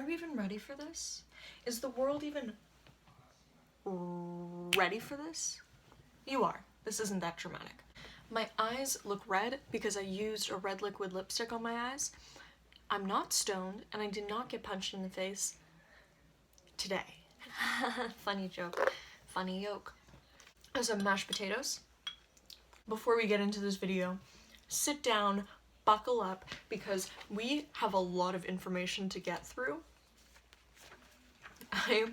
we even ready for this? Is the world even ready for this? You are. This isn't that dramatic. My eyes look red because I used a red liquid lipstick on my eyes. I'm not stoned, and I did not get punched in the face today. Funny joke. Funny yoke. Some mashed potatoes. Before we get into this video, sit down, buckle up, because we have a lot of information to get through. I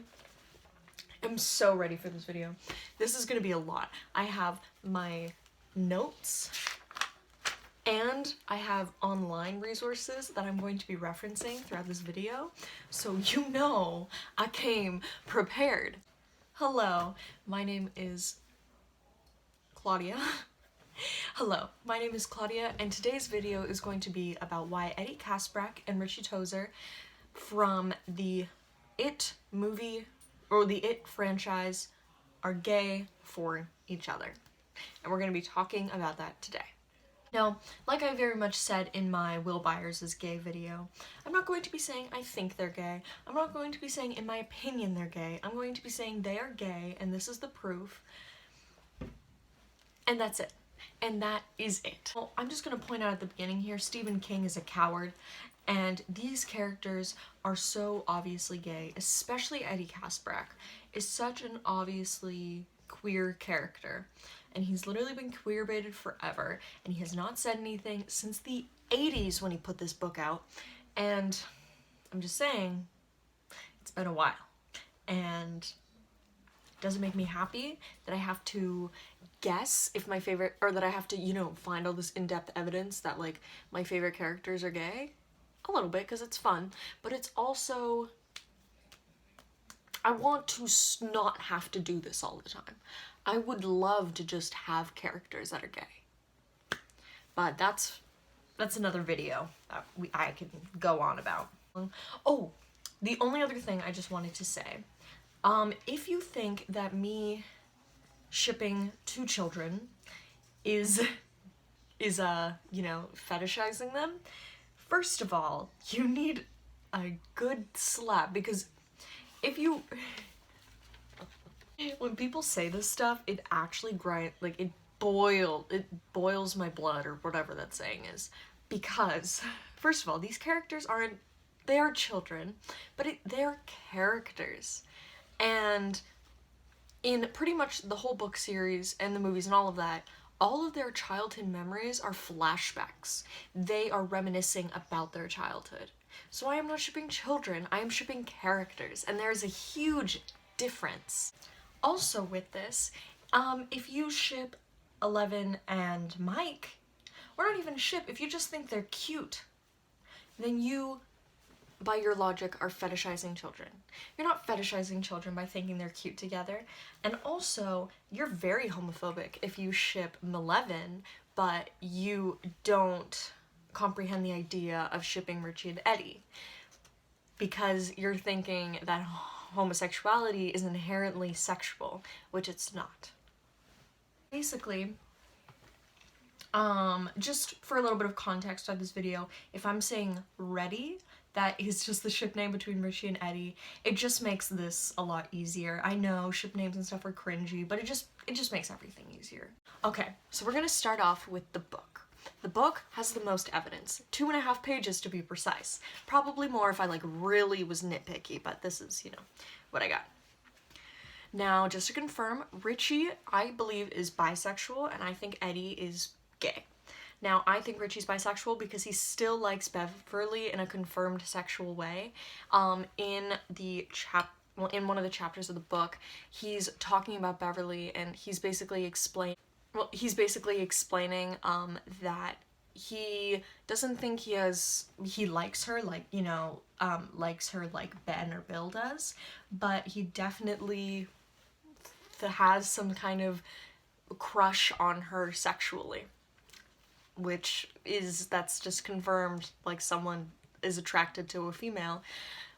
am so ready for this video. This is gonna be a lot. I have my notes, and I have online resources that I'm going to be referencing throughout this video, so you know I came prepared. Hello, my name is Claudia. Hello, my name is Claudia, and today's video is going to be about why Eddie Kaspbrak and Richie Tozier from the It movie, or the It franchise, are gay for each other. And we're going to be talking about that today. Now, like I very much said in my Will Byers' gay video, I'm not going to be saying I think they're gay. I'm not going to be saying in my opinion they're gay. I'm going to be saying they are gay, and this is the proof. And that's it. And that is it. Well, I'm just going to point out at the beginning here, Stephen King is a coward, and these characters are so obviously gay, especially Eddie Kaspbrak is such an obviously queer character, and he's literally been queer baited forever, and he has not said anything since the 80s when he put this book out, and I'm just saying, it's been a while, and it doesn't make me happy that I have to guess if my favorite, or that I have to, you know, find all this in-depth evidence that, like, my favorite characters are gay. A little bit, because it's fun, but it's also, I want to not have to do this all the time. I would love to just have characters that are gay. But that's another video that I can go on about. Oh, the only other thing I just wanted to say, if you think that me shipping two children is you know, fetishizing them, first of all, you need a good slap, because if you, when people say this stuff, it actually it boils my blood, or whatever that saying is, because first of all, these characters they are children, but they're characters, and in pretty much the whole book series and the movies and all of that, all of their childhood memories are flashbacks. They are reminiscing about their childhood. So I am not shipping children, I am shipping characters, and there is a huge difference. Also with this, if you ship Eleven and Mike, or not even ship, if you just think they're cute, then you, by your logic, are fetishizing children. You're not fetishizing children by thinking they're cute together. And also, you're very homophobic if you ship Maleven, but you don't comprehend the idea of shipping Richie and Eddie, because you're thinking that homosexuality is inherently sexual, which it's not. Basically, just for a little bit of context of this video, if I'm saying Reddie, that is just the ship name between Richie and Eddie, it just makes this a lot easier. I know ship names and stuff are cringy, but it just makes everything easier. Okay, so we're gonna start off with the book. The book has the most evidence, 2.5 pages to be precise. Probably more if I like really was nitpicky, but this is, you know, what I got. Now, just to confirm, Richie, I believe, is bisexual, and I think Eddie is gay. Now, I think Richie's bisexual because he still likes Beverly in a confirmed sexual way. In one of the chapters of the book, he's talking about Beverly, and he's basically explaining that he doesn't think he likes her like, you know, likes her like Ben or Bill does, but he definitely has some kind of crush on her sexually, that's just confirmed, like someone is attracted to a female.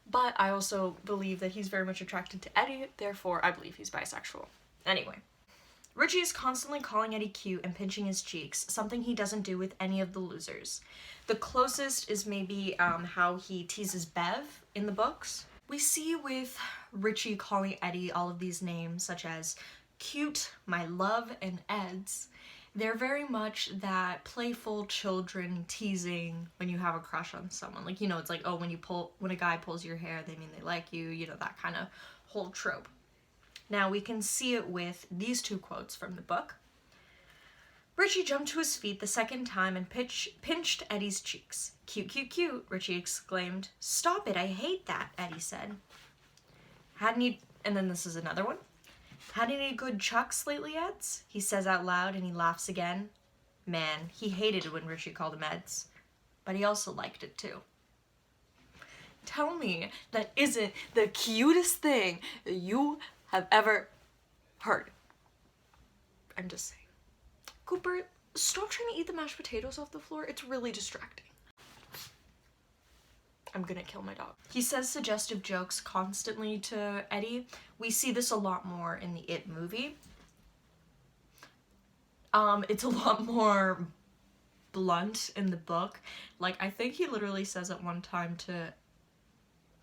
But I also believe that he's very much attracted to Eddie, therefore I believe he's bisexual. Anyway, Richie is constantly calling Eddie cute and pinching his cheeks, something he doesn't do with any of the losers. The closest is maybe how he teases Bev in the books. We see with Richie calling Eddie all of these names, such as cute, my love, and Eds. They're very much that playful children teasing when you have a crush on someone. Like, you know, it's like, oh, when a guy pulls your hair, they mean they like you, you know, that kind of whole trope. Now, we can see it with these two quotes from the book. Richie jumped to his feet the second time and pinched Eddie's cheeks. Cute, cute, cute, Richie exclaimed. Stop it, I hate that, Eddie said. And then this is another one. Had any good chucks lately, Eds? He says out loud and he laughs again. Man, he hated it when Richie called him Eds. But he also liked it too. Tell me that isn't the cutest thing that you have ever heard. I'm just saying. Cooper, stop trying to eat the mashed potatoes off the floor. It's really distracting. I'm gonna kill my dog. He says suggestive jokes constantly to Eddie. We see this a lot more in the It movie. It's a lot more blunt in the book. Like, I think he literally says at one time to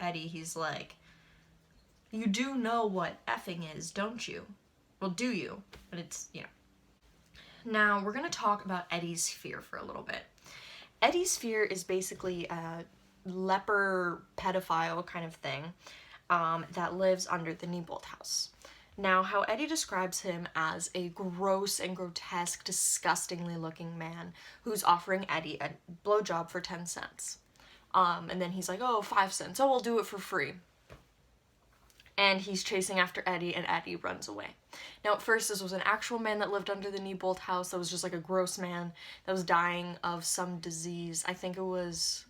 Eddie, he's like, you do know what effing is, don't you? Well, do you? But it's, you know. Now, we're gonna talk about Eddie's fear for a little bit. Eddie's fear is basically a leper pedophile kind of thing that lives under the Neibolt house. Now, how Eddie describes him as a gross and grotesque, disgustingly looking man who's offering Eddie a blowjob for 10 cents. And then he's like, oh, 5 cents. Oh, I'll do it for free. And he's chasing after Eddie, and Eddie runs away. Now, at first, this was an actual man that lived under the Neibolt house that was just like a gross man that was dying of some disease. I think it was...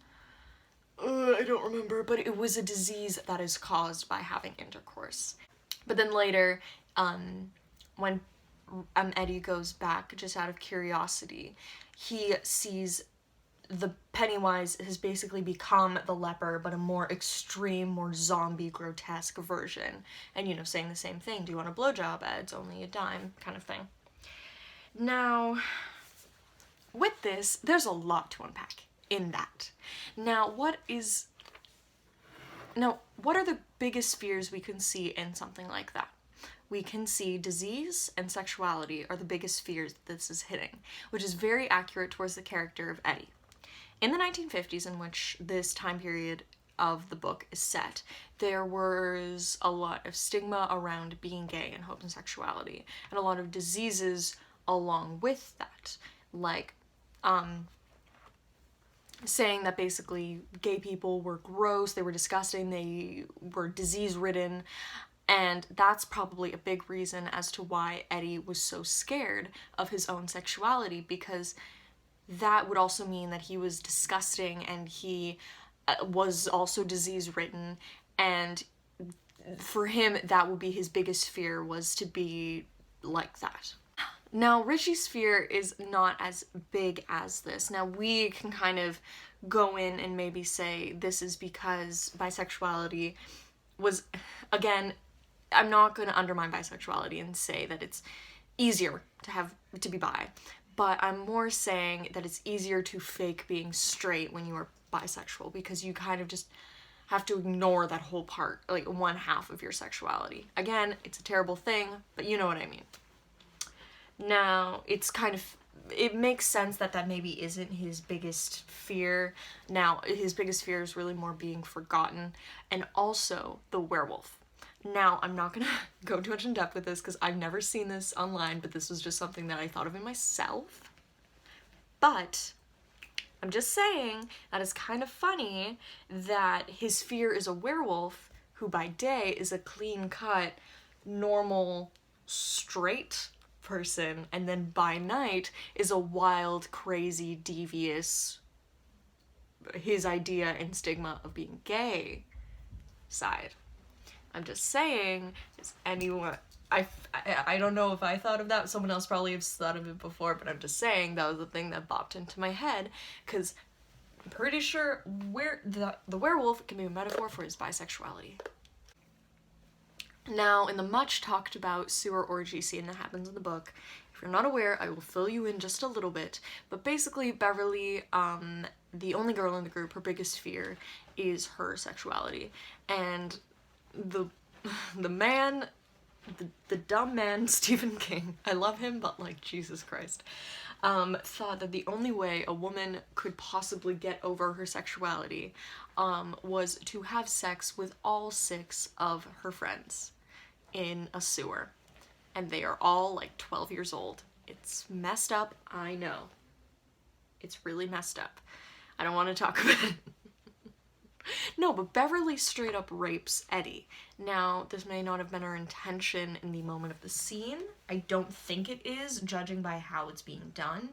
I don't remember, but it was a disease that is caused by having intercourse. But then later, when Eddie goes back just out of curiosity, he sees the Pennywise has basically become the leper, but a more extreme, more zombie, grotesque version. And, you know, saying the same thing. Do you want a blowjob? It's only a dime, kind of thing. Now, with this, there's a lot to unpack in that. Now, what are the biggest fears we can see in something like that? We can see disease and sexuality are the biggest fears that this is hitting, which is very accurate towards the character of Eddie. In the 1950s, in which this time period of the book is set, there was a lot of stigma around being gay and homosexuality, and a lot of diseases along with that, like saying that basically gay people were gross, they were disgusting, they were disease-ridden, and that's probably a big reason as to why Eddie was so scared of his own sexuality, because that would also mean that he was disgusting and he was also disease-ridden, and for him that would be his biggest fear, was to be like that. Now, Richie's fear is not as big as this. Now, we can kind of go in and maybe say this is because bisexuality was, again, I'm not going to undermine bisexuality and say that it's easier to be bi, but I'm more saying that it's easier to fake being straight when you are bisexual, because you kind of just have to ignore that whole part, like one half of your sexuality. Again, it's a terrible thing, but you know what I mean. Now, it makes sense that maybe isn't his biggest fear. Now, his biggest fear is really more being forgotten, and also the werewolf. Now, I'm not gonna go too much in depth with this because I've never seen this online, but this was just something that I thought of in myself. But I'm just saying that it's kind of funny that his fear is a werewolf who by day is a clean-cut, normal, straight person, and then by night is a wild, crazy, devious, his idea and stigma of being gay side. I'm just saying, is anyone, I don't know if I thought of that, someone else probably has thought of it before, but I'm just saying that was the thing that popped into my head, because I'm pretty sure the werewolf can be a metaphor for his bisexuality. Now, in the much talked about sewer orgy scene that happens in the book, if you're not aware, I will fill you in just a little bit, but basically Beverly, the only girl in the group, her biggest fear is her sexuality, and the man, the dumb man, Stephen King, I love him, but like, Jesus Christ, thought that the only way a woman could possibly get over her sexuality was to have sex with all 6 of her friends in a sewer. And they are all like 12 years old. It's messed up, I know. It's really messed up. I don't want to talk about it. No, but Beverly straight up rapes Eddie. Now, this may not have been her intention in the moment of the scene. I don't think it is, judging by how it's being done.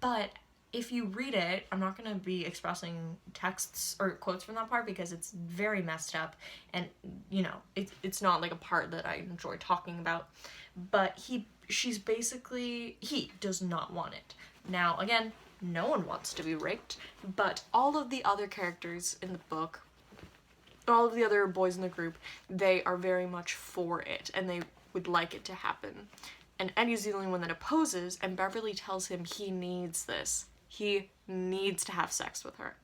But if you read it, I'm not going to be expressing texts or quotes from that part because it's very messed up. And, you know, it's not like a part that I enjoy talking about. But he does not want it. Now, again, no one wants to be raped, but all of the other characters in the book, all of the other boys in the group, they are very much for it, and they would like it to happen. And Eddie's the only one that opposes, and Beverly tells him he needs this. He needs to have sex with her,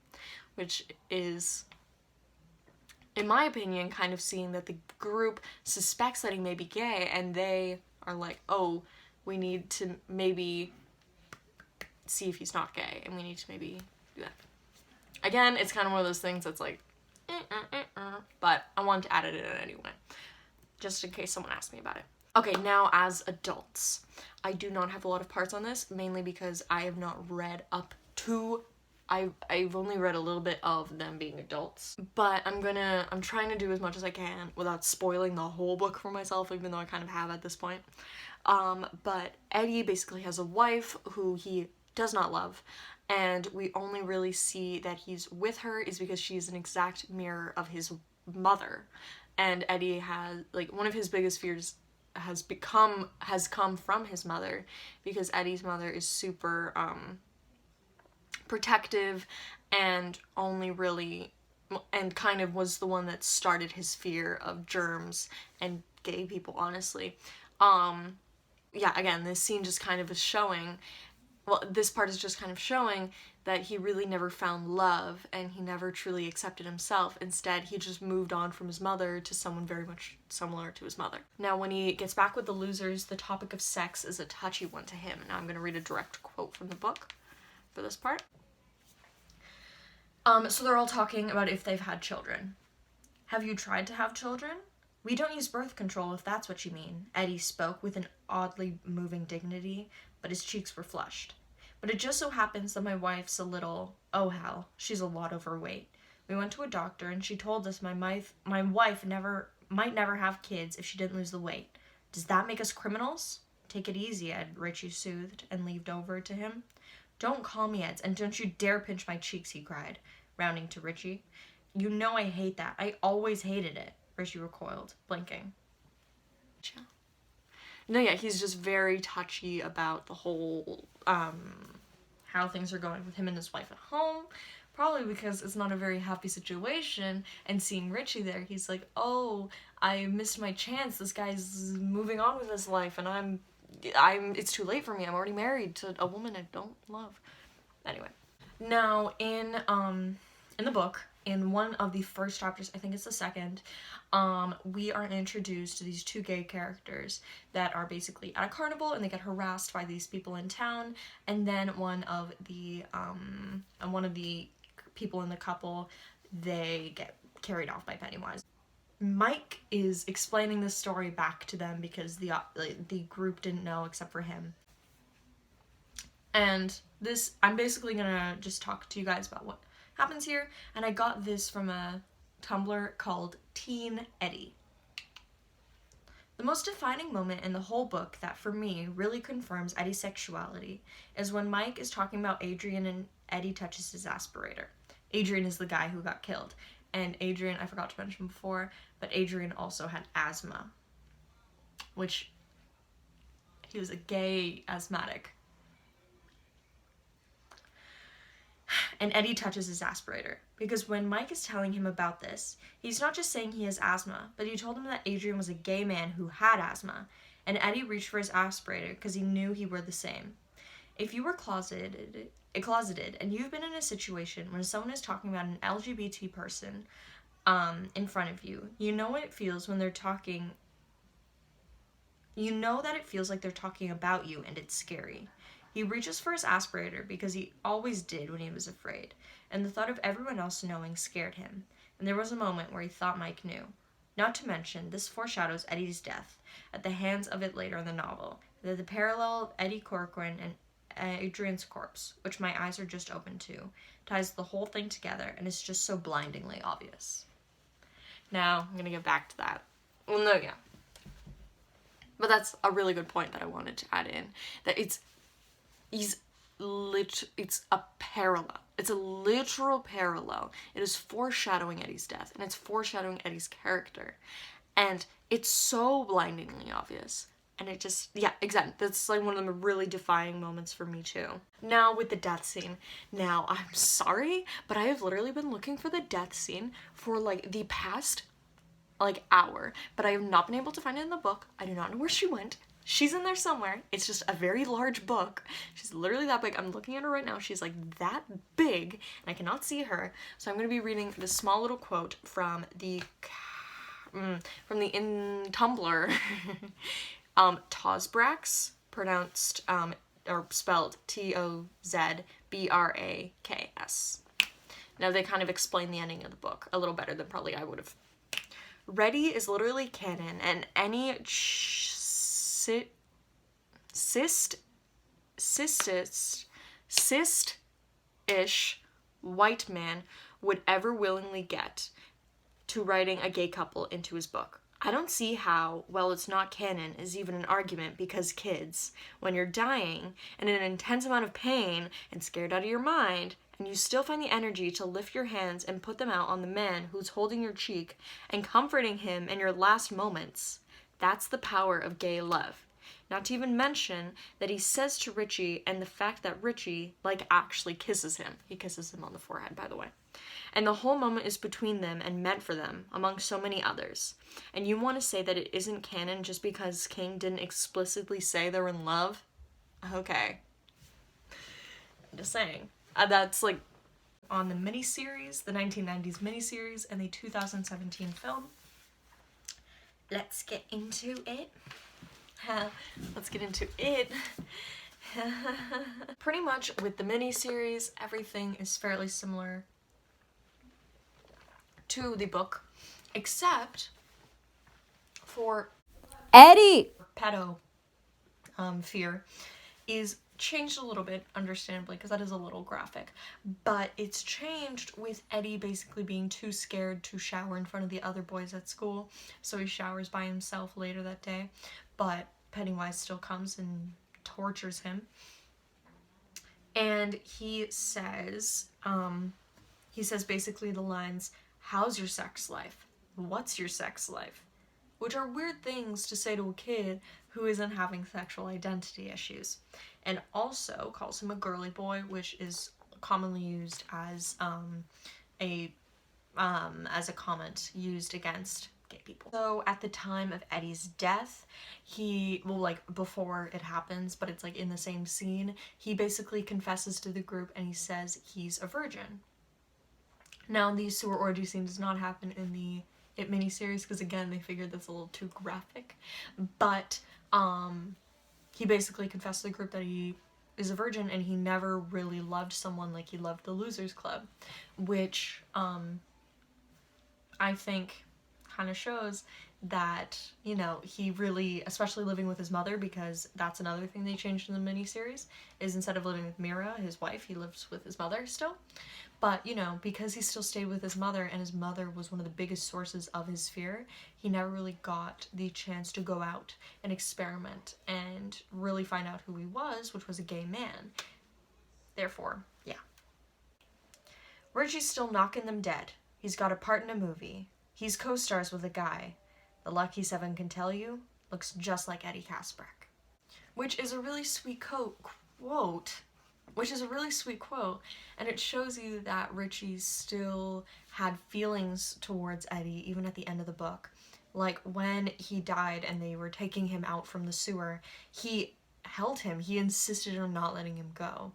which is, in my opinion, kind of seeing that the group suspects that he may be gay, and they are like, oh, we need to maybe see if he's not gay, and we need to maybe do that. Again, it's kind of one of those things that's like, but I wanted to add it in anyway, just in case someone asked me about it. Okay, now as adults, I do not have a lot of parts on this, mainly because I have not read up to, I've only read a little bit of them being adults, but I'm trying to do as much as I can without spoiling the whole book for myself, even though I kind of have at this point. But Eddie basically has a wife who he does not love, and we only really see that he's with her is because she's an exact mirror of his mother. And Eddie has, like, one of his biggest fears has come from his mother, because Eddie's mother is super protective and only really, and kind of was the one that started his fear of germs and gay people, honestly. Yeah, again, this scene just kind of is showing, well, this part is just kind of showing that he really never found love, and he never truly accepted himself. Instead, he just moved on from his mother to someone very much similar to his mother. Now, when he gets back with the losers, the topic of sex is a touchy one to him. Now I'm going to read a direct quote from the book for this part. So they're all talking about if they've had children. Have you tried to have children? We don't use birth control, if that's what you mean. Eddie spoke with an oddly moving dignity, but his cheeks were flushed. But it just so happens that my wife's a little, oh hell, she's a lot overweight. We went to a doctor and she told us my wife might never have kids if she didn't lose the weight. Does that make us criminals? Take it easy, Ed, Richie soothed and leaned over to him. Don't call me Eds, and don't you dare pinch my cheeks, he cried, rounding to Richie. You know I hate that. I always hated it, Richie recoiled, blinking. No, yeah, he's just very touchy about the whole, how things are going with him and his wife at home. Probably because it's not a very happy situation, and seeing Richie there, he's like, oh, I missed my chance. This guy's moving on with his life, and it's too late for me. I'm already married to a woman I don't love. Anyway. Now, in the book, in one of the first chapters, I think it's the second, we are introduced to these 2 gay characters that are basically at a carnival, and they get harassed by these people in town, and then one of the people in the couple, they get carried off by Pennywise. Mike is explaining this story back to them because the group didn't know except for him. And this, I'm basically gonna just talk to you guys about what happens here, and I got this from a Tumblr called Teen Eddie. The most defining moment in the whole book that, for me, really confirms Eddie's sexuality is when Mike is talking about Adrian and Eddie touches his aspirator. Adrian is the guy who got killed, and Adrian, I forgot to mention before, but Adrian also had asthma, which, he was a gay asthmatic. And Eddie touches his aspirator, because when Mike is telling him about this, he's not just saying he has asthma, but he told him that Adrian was a gay man who had asthma, and Eddie reached for his aspirator because he knew he were the same. If you were closeted, and you've been in a situation when someone is talking about an LGBT person in front of you, you know what it feels when they're talking. You know that it feels like they're talking about you, and it's scary. He reaches for his aspirator because he always did when he was afraid, and the thought of everyone else knowing scared him, and there was a moment where he thought Mike knew. Not to mention, this foreshadows Eddie's death at the hands of it later in the novel. The parallel of Eddie Corcoran and Adrian's corpse, which my eyes are just open to, ties the whole thing together, and is just so blindingly obvious. Now, I'm gonna get back to that. Well, no, yeah. But that's a really good point that I wanted to add in. That it's a parallel. It's a literal parallel. It is foreshadowing Eddie's death, and it's foreshadowing Eddie's character. And it's so blindingly obvious. And it just, yeah, exactly. That's like one of the really defining moments for me too. Now with the death scene. Now, I'm sorry, but I have literally been looking for the death scene for like the past hour, but I have not been able to find it in the book. I do not know where she went. She's in there somewhere. It's just a very large book. She's literally that big. I'm looking at her right now. She's like that big, and I cannot see her. So I'm going to be reading this small little quote from the in Tumblr. Tozbraks, pronounced or spelled Tozbraks. Now they kind of explain the ending of the book a little better than probably I would have. Reddie is literally canon, and any cis-ish white man would ever willingly get to writing a gay couple into his book. I don't see how, well, it's not canon is even an argument, because kids, when you're dying and in an intense amount of pain and scared out of your mind, and you still find the energy to lift your hands and put them out on the man who's holding your cheek and comforting him in your last moments, that's the power of gay love. Not to even mention that he says to Richie, and the fact that Richie, actually kisses him. He kisses him on the forehead, by the way. And the whole moment is between them and meant for them, among so many others. And you want to say that it isn't canon just because King didn't explicitly say they're in love? Okay. I'm just saying. That's on the miniseries, the 1990s miniseries, and the 2017 film. Let's get into it. Let's get into it. Pretty much with the miniseries, everything is fairly similar to the book, except for Eddie! pedo fear is changed a little bit, understandably, because that is a little graphic, but it's changed with Eddie basically being too scared to shower in front of the other boys at school, so he showers by himself later that day, but Pennywise still comes and tortures him, and he says basically the lines, "How's your sex life? What's your sex life?" Which are weird things to say to a kid who isn't having sexual identity issues. And also calls him a girly boy, which is commonly used as a comment used against gay people. So at the time of Eddie's death, before it happens, but it's in the same scene, he basically confesses to the group and he says he's a virgin. Now, the sewer orgy scene does not happen in the It miniseries, because again, they figured that's a little too graphic, but he basically confessed to the group that he is a virgin and he never really loved someone like he loved the Losers Club, which I think kind of shows that, he really, especially living with his mother, because that's another thing they changed in the miniseries, is instead of living with Mira, his wife, he lives with his mother still. But, because he still stayed with his mother, and his mother was one of the biggest sources of his fear, he never really got the chance to go out and experiment and really find out who he was, which was a gay man. Therefore, yeah. Richie's still knocking them dead. He's got a part in a movie. He's co-stars with a guy. The Lucky Seven can tell you, looks just like Eddie Kaspbrak. Which is a really sweet quote. which is a really sweet quote, and it shows you that Richie still had feelings towards Eddie even at the end of the book. Like when he died and they were taking him out from the sewer, he held him. He insisted on not letting him go.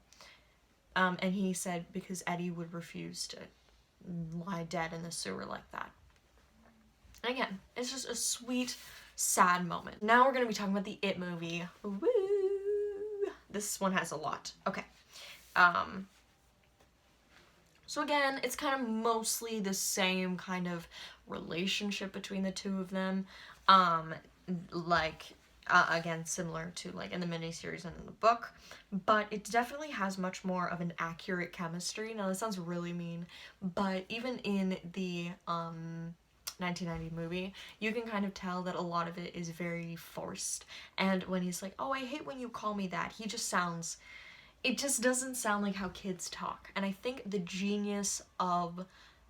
And he said because Eddie would refuse to lie dead in the sewer like that. And again, it's just a sweet, sad moment. Now we're gonna be talking about the It movie. Woo! This one has a lot. Okay. So again, it's kind of mostly the same kind of relationship between the two of them. Like, again, similar to like in the miniseries and in the book, but it definitely has much more of an accurate chemistry. Now, this sounds really mean, but even in the 1990 movie, you can kind of tell that a lot of it is very forced. And when he's like, "Oh, I hate when you call me that," he just sounds, it just doesn't sound like how kids talk. And I think the genius of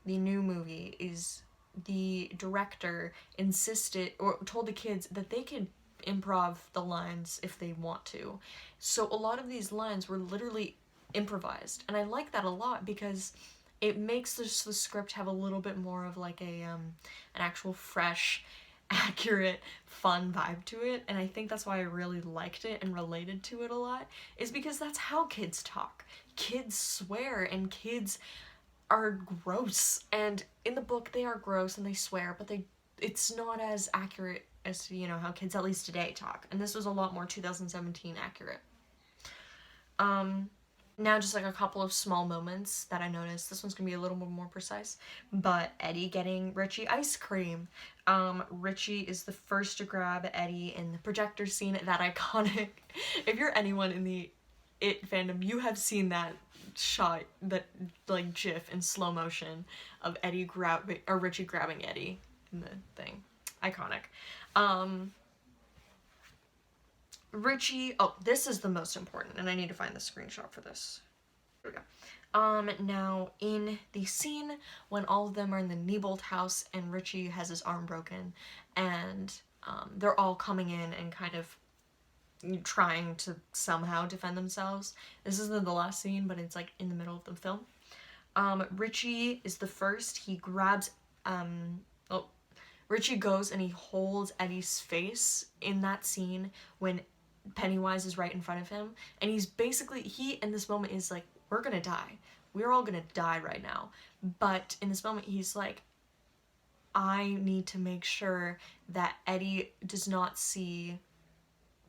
the new movie is the director insisted or told the kids that they could improv the lines if they want to. So a lot of these lines were literally improvised. And I like that a lot because it makes the script have a little bit more of like an actual fresh, accurate, fun vibe to it. And I think that's why I really liked it and related to it a lot, is because that's how kids talk. Kids swear and kids are gross, and in the book they are gross and they swear, but it's not as accurate as, you know, how kids at least today talk. And this was a lot more 2017 accurate. Now just like a couple of small moments that I noticed. This one's gonna be a little more precise, but Eddie getting Richie ice cream. Richie is the first to grab Eddie in the projector scene, that iconic. If you're anyone in the It fandom, you have seen that shot, that like GIF in slow motion of Richie grabbing Eddie in the thing. Iconic. Richie, oh, this is the most important, and I need to find the screenshot for this. Here we go. Now in the scene when all of them are in the Neibolt house and Richie has his arm broken, and they're all coming in and kind of trying to somehow defend themselves. This isn't the last scene, but it's like in the middle of the film. Richie is the first. He grabs, Richie goes and he holds Eddie's face in that scene when Pennywise is right in front of him. And he's basically, he in this moment is like, we're gonna die. We're all gonna die right now. But in this moment, he's like, I need to make sure that Eddie does not see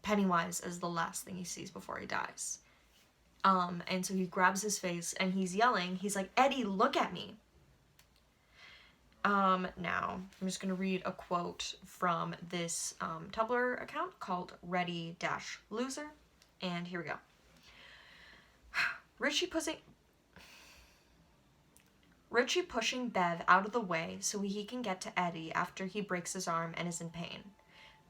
Pennywise as the last thing he sees before he dies. And so he grabs his face and he's yelling. He's like, Eddie, look at me. Now, I'm just going to read a quote from this Tumblr account called Reddie-Loser. And here we go. Richie pushing Bev out of the way so he can get to Eddie after he breaks his arm and is in pain.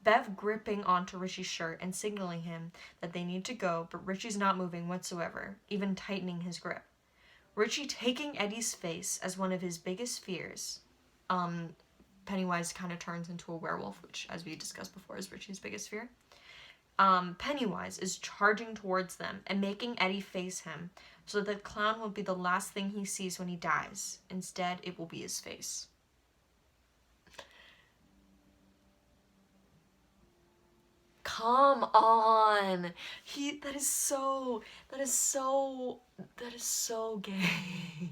Bev gripping onto Richie's shirt and signaling him that they need to go, but Richie's not moving whatsoever, even tightening his grip. Richie taking Eddie's face as one of his biggest fears. Pennywise kind of turns into a werewolf, which, as we discussed before, is Richie's biggest fear. Pennywise is charging towards them and making Eddie face him so that the clown will be the last thing he sees when he dies. Instead, it will be his face. Come on. That is so gay.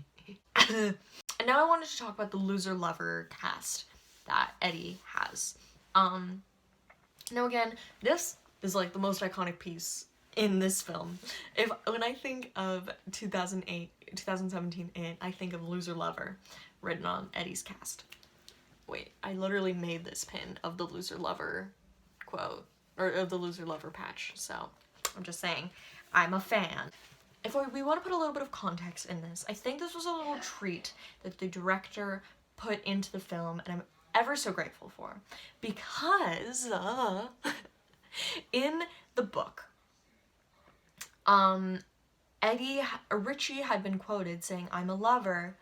And now I wanted to talk about the loser lover cast that Eddie has. Now again, this is like the most iconic piece in this film. When I think of 2017 It, I think of loser lover written on Eddie's cast. Wait, I literally made this pin of the loser lover quote, or of the loser lover patch, so I'm just saying, I'm a fan. If we want to put a little bit of context in this, I think this was a little treat that the director put into the film, and I'm ever so grateful for, because in the book, Richie had been quoted saying, I'm a lover,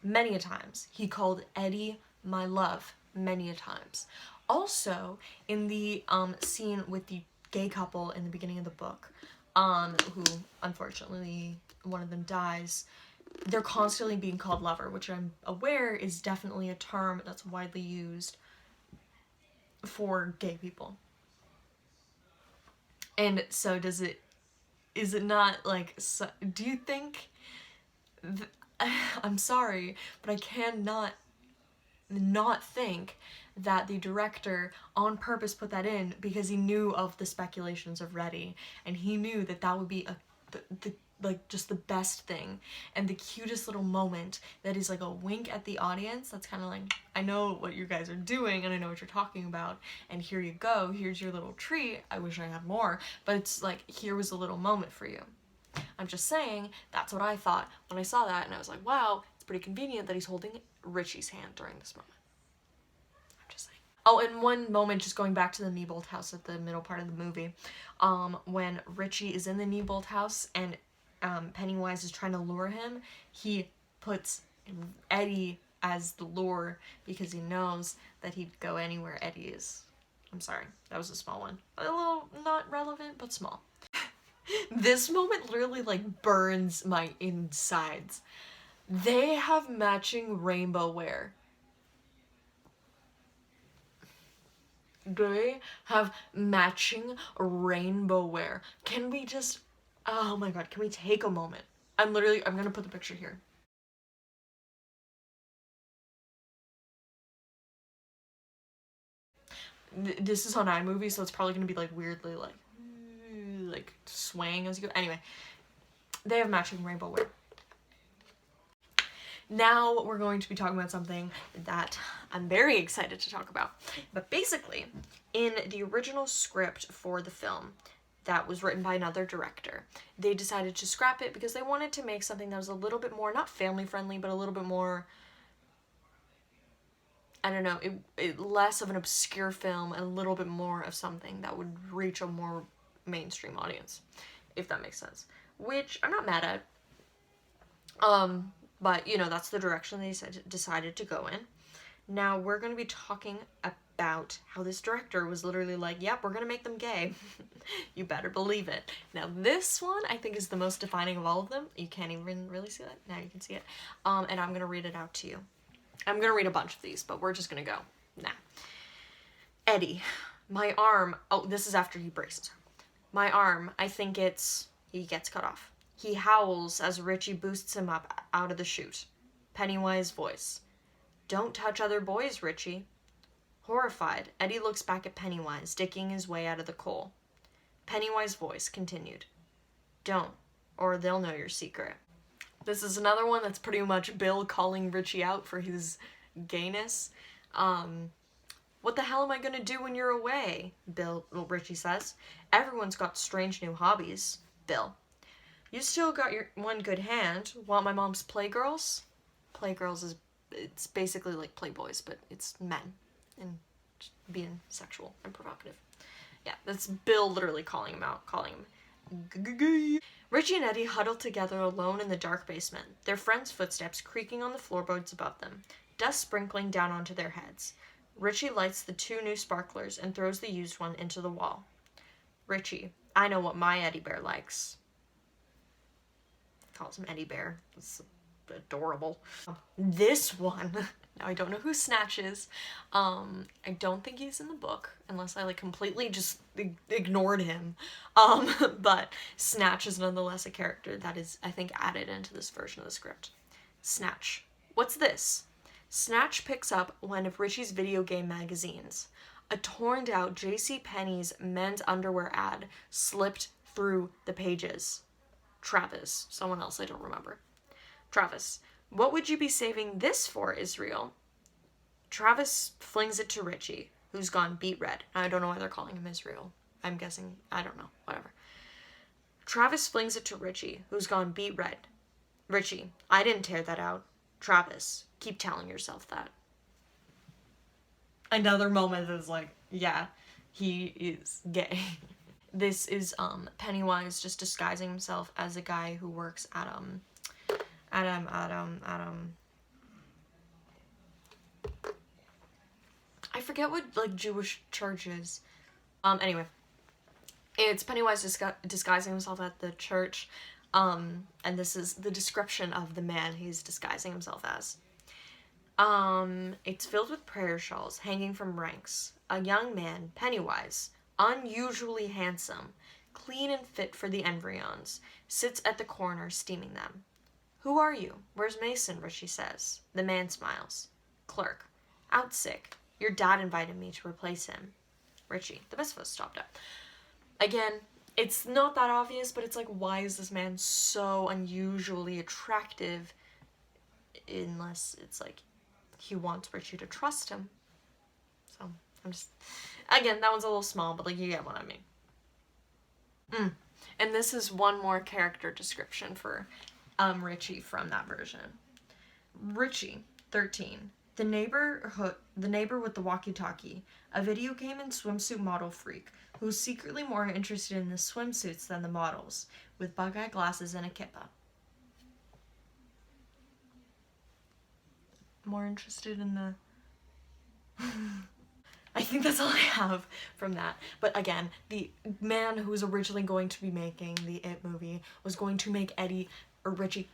many a times. He called Eddie my love many a times. Also, in the scene with the gay couple in the beginning of the book, who unfortunately one of them dies, they're constantly being called lover, which I'm aware is definitely a term that's widely used for gay people. And so is it not like, so, do you think, I'm sorry, but I cannot not think that the director on purpose put that in because he knew of the speculations of Reddie, and he knew that that would be the like just the best thing and the cutest little moment that is like a wink at the audience. That's kind of like, I know what you guys are doing and I know what you're talking about, and here you go, here's your little treat. I wish I had more, but it's like, here was a little moment for you. I'm just saying, that's what I thought when I saw that, and I was like, wow, it's pretty convenient that he's holding Richie's hand during this moment. I'm just saying. Oh, and one moment, just going back to the Neibolt house at the middle part of the movie, when Richie is in the Neibolt house and Pennywise is trying to lure him, he puts Eddie as the lure because he knows that he'd go anywhere Eddie is. I'm sorry, that was a small one. A little not relevant, but small. This moment literally like burns my insides. They have matching rainbow wear. They have matching rainbow wear. Can we just, oh my god, can we take a moment? I'm gonna put the picture here. This is on iMovie, so it's probably gonna be like weirdly like swaying as you go. Anyway, they have matching rainbow wear. Now we're going to be talking about something that I'm very excited to talk about. But basically, in the original script for the film that was written by another director, they decided to scrap it because they wanted to make something that was a little bit more, not family friendly, but a little bit more, I don't know, it less of an obscure film and a little bit more of something that would reach a more mainstream audience, if that makes sense. Which I'm not mad at. But, you know, that's the direction they decided to go in. Now, we're going to be talking about how this director was literally like, yep, we're going to make them gay. You better believe it. Now, this one, I think, is the most defining of all of them. You can't even really see that. Now you can see it. And I'm going to read it out to you. I'm going to read a bunch of these, but we're just going to go. Now. Eddie, my arm. Oh, this is after he braces her. My arm, I think it's... He gets cut off. He howls as Richie boosts him up out of the chute. Pennywise voice. Don't touch other boys, Richie. Horrified, Eddie looks back at Pennywise, digging his way out of the coal. Pennywise voice continued. Don't, or they'll know your secret. This is another one that's pretty much Bill calling Richie out for his gayness. What the hell am I gonna do when you're away? Richie says. Everyone's got strange new hobbies. Bill. You still got your one good hand. Want my mom's Playgirls? Playgirls it's basically like Playboys, but it's men and being sexual and provocative. Yeah, that's Bill literally calling him out, calling him. Richie and Eddie huddle together alone in the dark basement, their friends' footsteps creaking on the floorboards above them, dust sprinkling down onto their heads. Richie lights the 2 new sparklers and throws the used one into the wall. Richie, I know what my Eddie Bear likes. Calls him Eddie Bear. It's adorable. This one, now I don't know who Snatch is. I don't think he's in the book, unless I like completely just ignored him. But Snatch is nonetheless a character that is, I think, added into this version of the script. Snatch. What's this? Snatch picks up one of Richie's video game magazines. A torn out JCPenney's men's underwear ad slipped through the pages. Travis. Someone else I don't remember. Travis. What would you be saving this for, Israel? Travis flings it to Richie, who's gone beet red. I don't know why they're calling him Israel. I'm guessing, I don't know, whatever. Travis flings it to Richie, who's gone beet red. Richie. I didn't tear that out. Travis. Keep telling yourself that. Another moment is like, yeah, he is gay. This is Pennywise just disguising himself as a guy who works at I forget what like Jewish church is. Anyway, It's Pennywise disguising himself at the church, and this is the description of the man he's disguising himself as. It's filled with prayer shawls hanging from ranks. A young man, Pennywise, unusually handsome, clean and fit for the embryons, sits at the corner steaming them. Who are you? Where's Mason? Richie says. The man smiles. Clerk. Out sick. Your dad invited me to replace him. Richie. The best of us stopped up. Again, it's not that obvious, but it's like, why is this man so unusually attractive? Unless it's like he wants Richie to trust him. So, I'm just... Again, that one's a little small, but like, you get what I mean. And this is one more character description for Richie from that version. Richie, 13. The neighbor with the walkie-talkie, a video game and swimsuit model freak who's secretly more interested in the swimsuits than the models, with bug-eye glasses and a kippa. More interested in the... I think that's all I have from that. But again, the man who was originally going to be making the It movie was going to make Eddie or Richie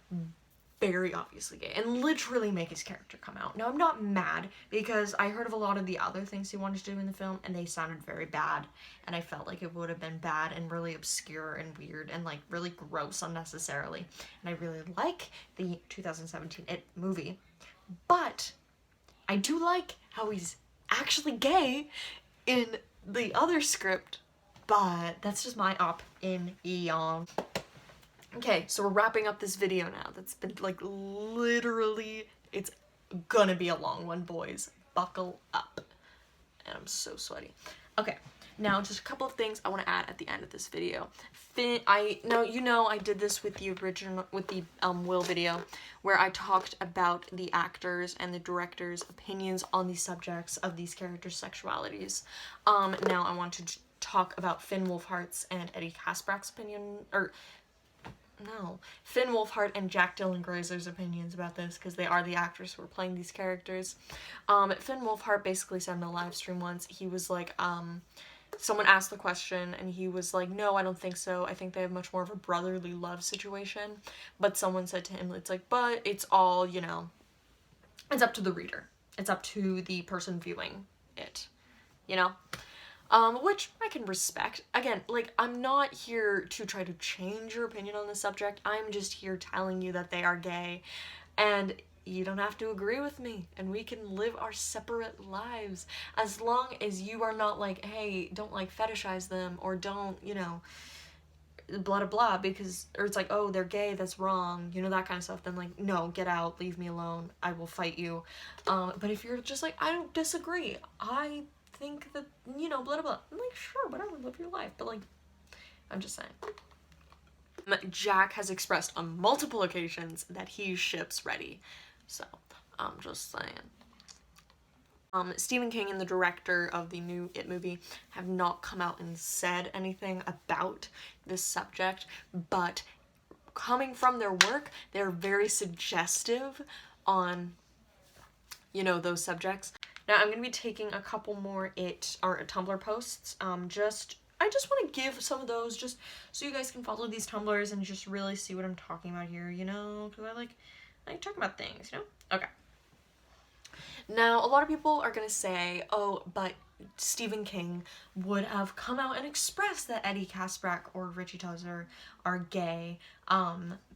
very obviously gay and literally make his character come out. Now, I'm not mad because I heard of a lot of the other things he wanted to do in the film and they sounded very bad, and I felt like it would have been bad and really obscure and weird and like really gross unnecessarily. And I really like the 2017 It movie, but I do like how he's actually gay in the other script, but that's just my opinion. Okay, so we're wrapping up this video now. That's been like literally, it's gonna be a long one, boys. Buckle up. And I'm so sweaty. Okay, now just a couple of things I want to add at the end of this video. I did this with the original, with the Will video, where I talked about the actors and the director's opinions on the subjects of these characters' sexualities. Now I want to talk about Finn Wolfhard's and Eddie Kaspbrak's opinion, Finn Wolfhard and Jack Dylan Grazer's opinions about this, because they are the actors who are playing these characters. Finn Wolfhard basically said in a live stream once, he was like, someone asked the question, and he was like, no, I don't think so. I think they have much more of a brotherly love situation. But someone said to him, it's like, but it's all, you know, it's up to the reader. It's up to the person viewing it, you know? Which I can respect. Again, like, I'm not here to try to change your opinion on the subject. I'm just here telling you that they are gay, and you don't have to agree with me, and we can live our separate lives as long as you are not like, hey, don't like fetishize them, or don't, you know, blah blah blah, because, or it's like, oh, they're gay, that's wrong, you know, that kind of stuff. Then like, no, get out, leave me alone, I will fight you. But if you're just like, I don't disagree, I think that, you know, blah, blah, blah. I'm like, sure, whatever, live your life. But, like, I'm just saying. Jack has expressed on multiple occasions that he ships Reddie. So, I'm just saying. Stephen King and the director of the new It movie have not come out and said anything about this subject, but coming from their work, they're very suggestive on, you know, those subjects. Now, I'm going to be taking a couple more Tumblr posts. I just want to give some of those just so you guys can follow these Tumblrs and just really see what I'm talking about here, you know? Because I like talking about things, you know? Okay. Now, a lot of people are going to say, oh, but Stephen King would have come out and expressed that Eddie Kaspbrak or Richie Tozier are gay,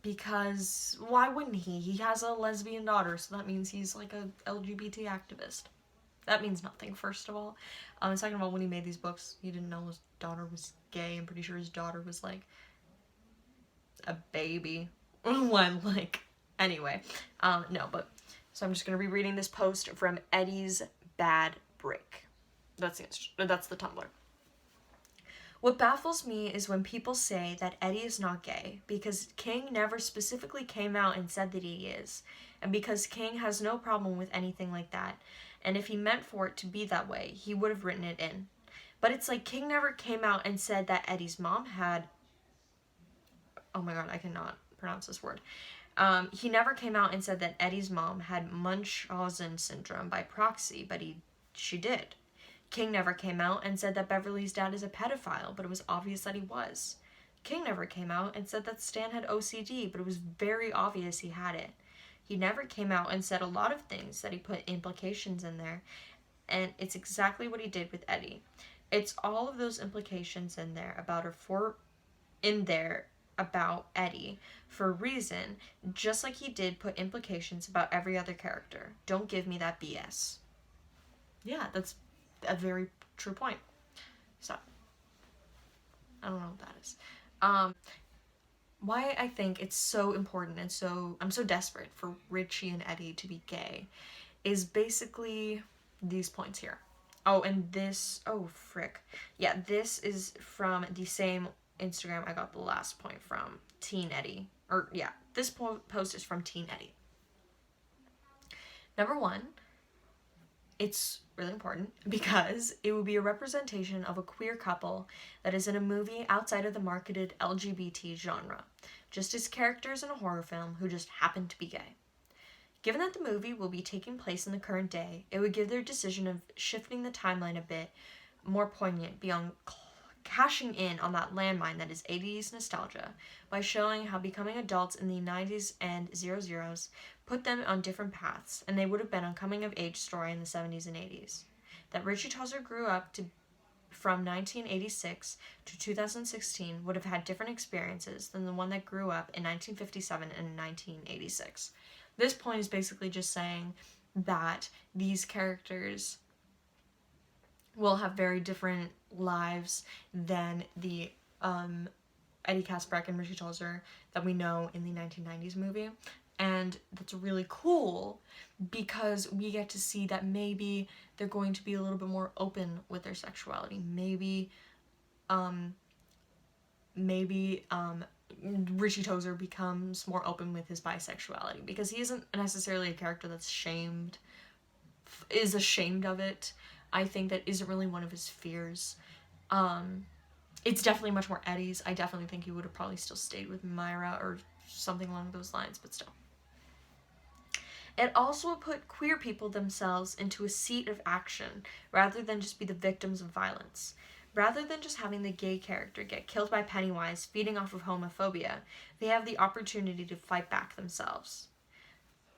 because why wouldn't he? He has a lesbian daughter, so that means he's like a LGBT activist. That means nothing, first of all. Second of all, when he made these books, he didn't know his daughter was gay. I'm pretty sure his daughter was, like, a baby. When, like, anyway. No, but, so I'm just gonna be reading this post from Eddie's Bad Break. That's the Tumblr. What baffles me is when people say that Eddie is not gay, because King never specifically came out and said that he is, and because King has no problem with anything like that. And if he meant for it to be that way, he would have written it in. But it's like King never came out and said that Eddie's mom had... Oh my god, I cannot pronounce this word. He never came out and said that Eddie's mom had Munchausen syndrome by proxy, but she did. King never came out and said that Beverly's dad is a pedophile, but it was obvious that he was. King never came out and said that Stan had OCD, but it was very obvious he had it. He never came out and said a lot of things that he put implications in there, and it's exactly what he did with Eddie. It's all of those implications in there about Eddie for a reason, just like he did put implications about every other character. Don't give me that BS. Yeah, that's a very true point. Stop. I don't know what that is. Why I think it's so important and I'm so desperate for Richie and Eddie to be gay is basically these points here. Oh, and this, oh frick. Yeah, this is from the same Instagram I got the last point from, Teen Eddie. Or yeah, this post is from Teen Eddie. Number one, it's really important because it would be a representation of a queer couple that is in a movie outside of the marketed LGBT genre, just as characters in a horror film who just happen to be gay. Given that the movie will be taking place in the current day, it would give their decision of shifting the timeline a bit more poignant beyond cashing in on that landmine that is 80s nostalgia by showing how becoming adults in the 90s and 00s put them on different paths, and they would have been a coming-of-age story in the 70s and 80s. That Richie Tozier grew up from 1986 to 2016 would have had different experiences than the one that grew up in 1957 and 1986. This point is basically just saying that these characters will have very different lives than the Eddie Kaspbrak and Richie Tozier that we know in the 1990s movie. And that's really cool because we get to see that maybe they're going to be a little bit more open with their sexuality. Maybe Richie Tozier becomes more open with his bisexuality because he isn't necessarily a character that's ashamed of it. I think that isn't really one of his fears. It's definitely much more Eddie's. I definitely think he would have probably still stayed with Myra or something along those lines, but still. It also put queer people themselves into a seat of action rather than just be the victims of violence. Rather than just having the gay character get killed by Pennywise feeding off of homophobia, they have the opportunity to fight back themselves.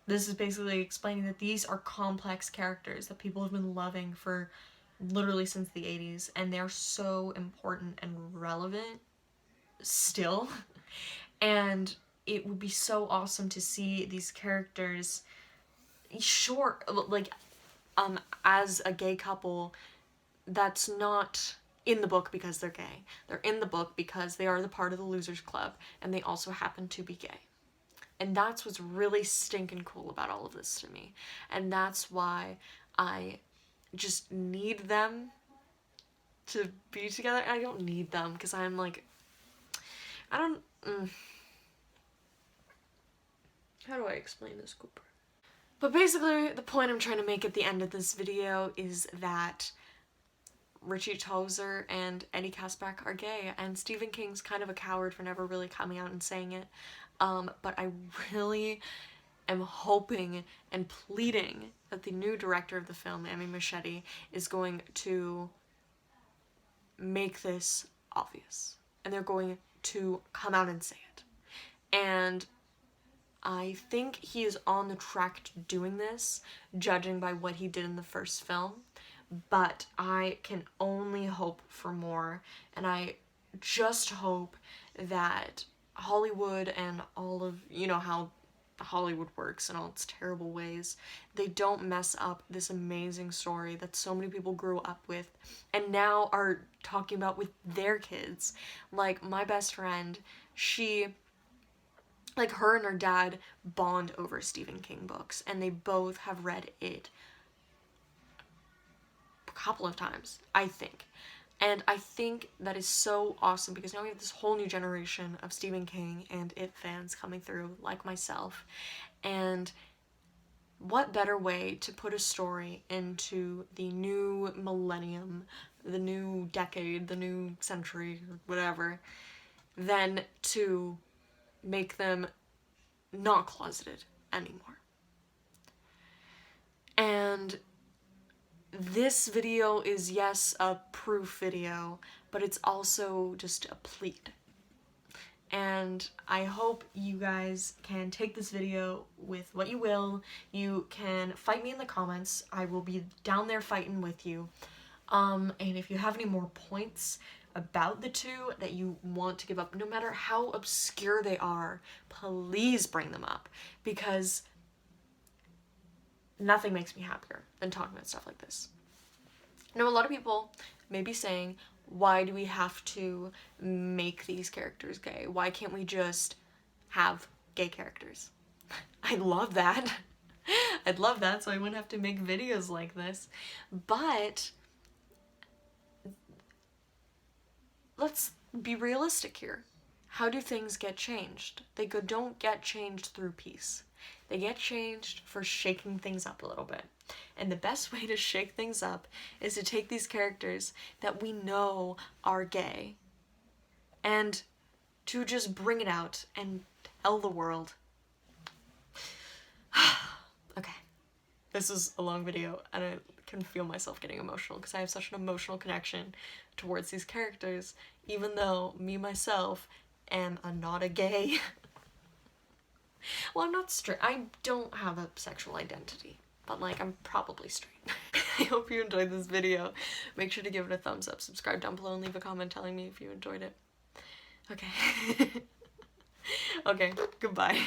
This is basically explaining that these are complex characters that people have been loving for literally since the 80s, and they're so important and relevant still. And it would be so awesome to see these characters as a gay couple that's not in the book because they're gay. They're in the book because they are the part of the Losers Club, and they also happen to be gay. And that's what's really stinking cool about all of this to me. And that's why I just need them to be together. I don't need them because I'm like, how do I explain this, Cooper? But basically, the point I'm trying to make at the end of this video is that Richie Tozier and Eddie Kaspbrak are gay, and Stephen King's kind of a coward for never really coming out and saying it. But I really am hoping and pleading that the new director of the film, Amy Machete, is going to make this obvious. And they're going to come out and say it. And I think he is on the track to doing this, judging by what he did in the first film. But I can only hope for more. And I just hope that Hollywood and all of, how Hollywood works in all its terrible ways, they don't mess up this amazing story that so many people grew up with and now are talking about with their kids. Like, my best friend, her and her dad bond over Stephen King books, and they both have read it a couple of times, I think. And I think that is so awesome because now we have this whole new generation of Stephen King and It fans coming through, like myself. And what better way to put a story into the new millennium, the new decade, the new century, or whatever, than to make them not closeted anymore. And this video is, yes, a proof video, but it's also just a plead. And I hope you guys can take this video with what you will. You can fight me in the comments. I will be down there fighting with you. And if you have any more points about the two that you want to give up, no matter how obscure they are, please bring them up, because nothing makes me happier than talking about stuff like this. I know a lot of people may be saying, why do we have to make these characters gay? Why can't we just have gay characters? I love that. I'd love that, so I wouldn't have to make videos like this. But let's be realistic here. How do things get changed? They don't get changed through peace. They get changed for shaking things up a little bit. And the best way to shake things up is to take these characters that we know are gay and to just bring it out and tell the world. Okay, this is a long video and I can feel myself getting emotional because I have such an emotional connection towards these characters, even though me myself am not a gay. Well, I'm not straight. I don't have a sexual identity, but like I'm probably straight. I hope you enjoyed this video. Make sure to give it a thumbs up, subscribe down below, and leave a comment telling me if you enjoyed it. Okay. Okay, goodbye.